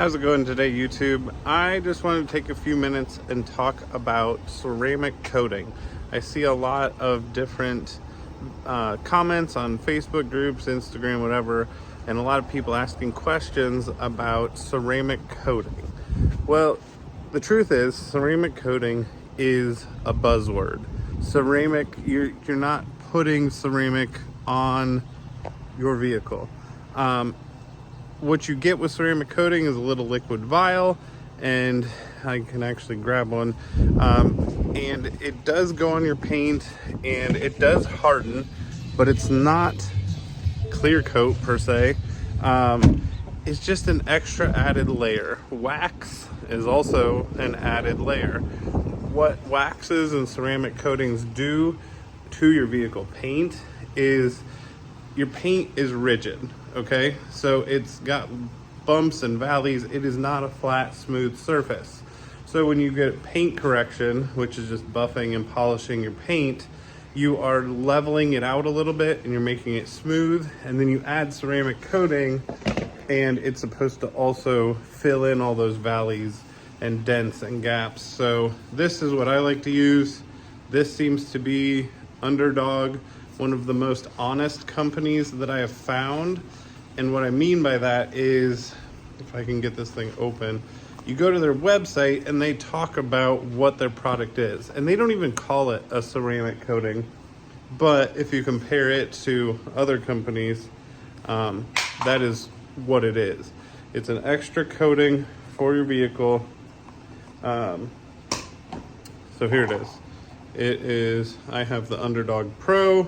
How's it going today, YouTube? I just wanted to take a few minutes and talk about ceramic coating. I see a lot of different comments on Facebook groups, Instagram, whatever, and a lot of people asking questions about ceramic coating. Well, the truth is, ceramic coating is a buzzword. Ceramic, you're not putting ceramic on your vehicle. What you get with ceramic coating is a little liquid vial, and I can actually grab one, and it does go on your paint and it does harden, but it's not clear coat per se. It's just an extra added layer. Wax is also an added layer. What waxes and ceramic coatings do to your vehicle paint is your paint is rigid. Okay, so it's got bumps and valleys. It is not a flat, smooth surface. So when you get paint correction, which is just buffing and polishing your paint, you are leveling it out a little bit and you're making it smooth. And then you add ceramic coating and it's supposed to also fill in all those valleys and dents and gaps. So this is what I like to use. This seems to be Undr Dog, one of the most honest companies that I have found. And what I mean by that is, if I can get this thing open, you go to their website and they talk about what their product is. And they don't even call it a ceramic coating. But if you compare it to other companies, that is what it is. It's an extra coating for your vehicle. So here it is. It is, I have the Undr Dog Pro.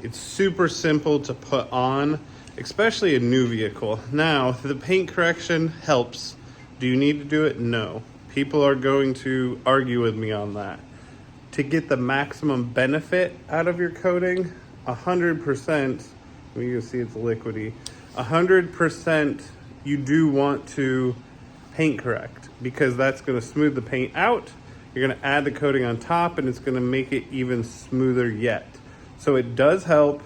It's super simple to put on, especially a new vehicle. Now, the paint correction helps. Do you need to do it? No. People are going to argue with me on that. To get the maximum benefit out of your coating, 100%, you can see it's liquidy, 100% you do want to paint correct, because that's gonna smooth the paint out. You're gonna add the coating on top and it's gonna make it even smoother yet. So it does help,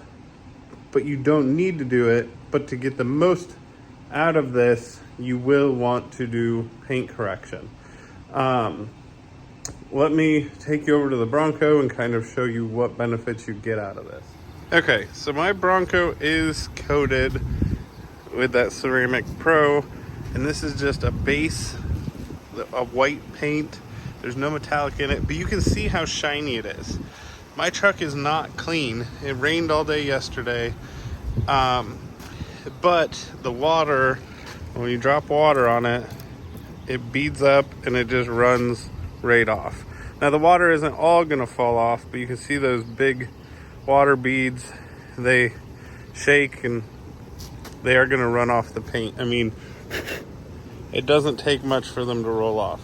but you don't need to do it. But to get the most out of this, you will want to do paint correction. Let me take you over to the Bronco and kind of show you what benefits you get out of this. Okay, so my Bronco is coated with that Ceramic Pro, and this is just a base, a white paint. There's no metallic in it, but you can see how shiny it is. My truck is not clean. It rained all day yesterday, but the water, when you drop water on it, it beads up and it just runs right off. Now the water isn't all gonna fall off, but you can see those big water beads. They shake and they are gonna run off the paint. I mean, it doesn't take much for them to roll off.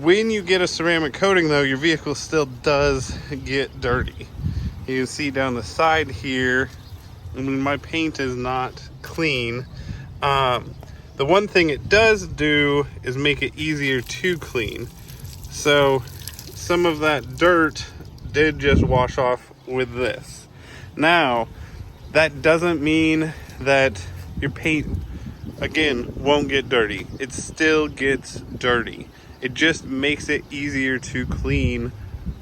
When you get a ceramic coating though, your vehicle still does get dirty. You can see down the side here, I mean, my paint is not clean. The one thing it does do is make it easier to clean. So some of that dirt did just wash off with this. Now, that doesn't mean that your paint, again, won't get dirty. It still gets dirty. It just makes it easier to clean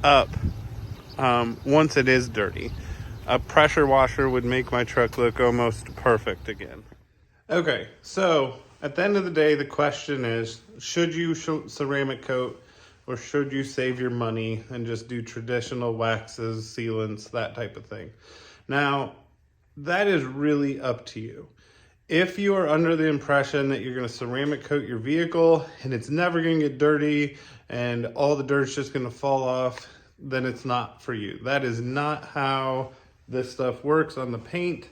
up once it is dirty. A pressure washer would make my truck look almost perfect again. Okay, so at the end of the day, the question is, should you ceramic coat or should you save your money and just do traditional waxes, sealants, that type of thing? Now, that is really up to you. If you are under the impression that you're gonna ceramic coat your vehicle and it's never gonna get dirty and all the dirt's just gonna fall off, then it's not for you. That is not how this stuff works on the paint.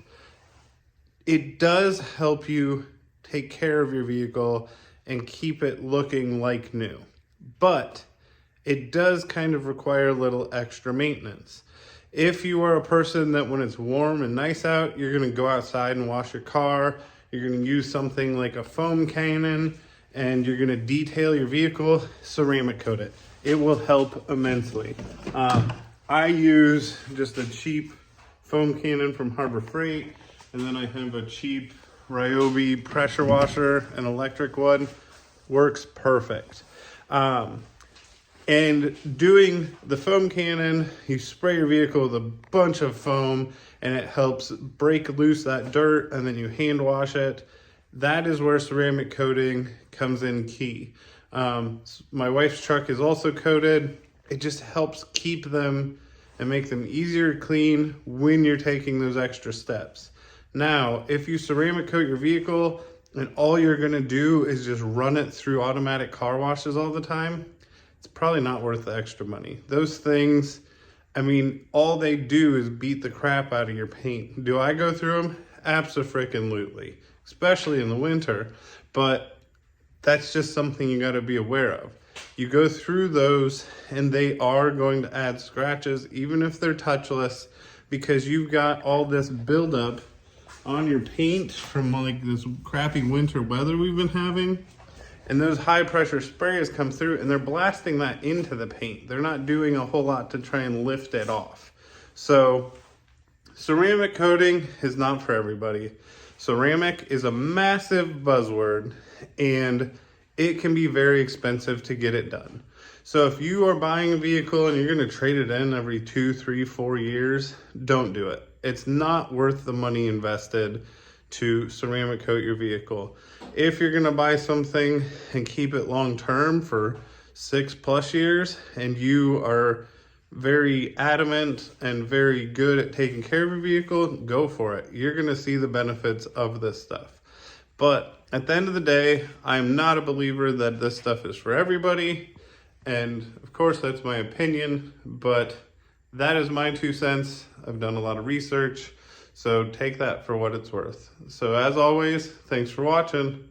It does help you take care of your vehicle and keep it looking like new, but it does kind of require a little extra maintenance. If you are a person that when it's warm and nice out, you're gonna go outside and wash your car, you're gonna use something like a foam cannon, and you're gonna detail your vehicle, ceramic coat it. It will help immensely. I use just a cheap foam cannon from Harbor Freight, and then I have a cheap Ryobi pressure washer, an electric one, works perfect. And doing the foam cannon, you spray your vehicle with a bunch of foam and it helps break loose that dirt, and then you hand wash it. That is where ceramic coating comes in key. My wife's truck is also coated. It just helps keep them and make them easier to clean when you're taking those extra steps. Now, if you ceramic coat your vehicle and all you're gonna do is just run it through automatic car washes all the time, it's probably not worth the extra money. Those things, I mean, all they do is beat the crap out of your paint. Do I go through them? Abso-freaking-lutely, especially in the winter, but that's just something you gotta be aware of. You go through those and they are going to add scratches, even if they're touchless, because you've got all this buildup on your paint from like this crappy winter weather we've been having. And those high pressure sprayers come through and they're blasting that into the paint. They're not doing a whole lot to try and lift it off. So ceramic coating is not for everybody. Ceramic is a massive buzzword and it can be very expensive to get it done. So if you are buying a vehicle and you're gonna trade it in every 2, 3, 4 years, don't do it. It's not worth the money invested to ceramic coat your vehicle. If you're gonna buy something and keep it long-term for 6+ years and you are very adamant and very good at taking care of your vehicle, go for it. You're gonna see the benefits of this stuff. But at the end of the day, I'm not a believer that this stuff is for everybody. And of course, that's my opinion, but that is my 2 cents. I've done a lot of research, so take that for what it's worth. So as always, thanks for watching.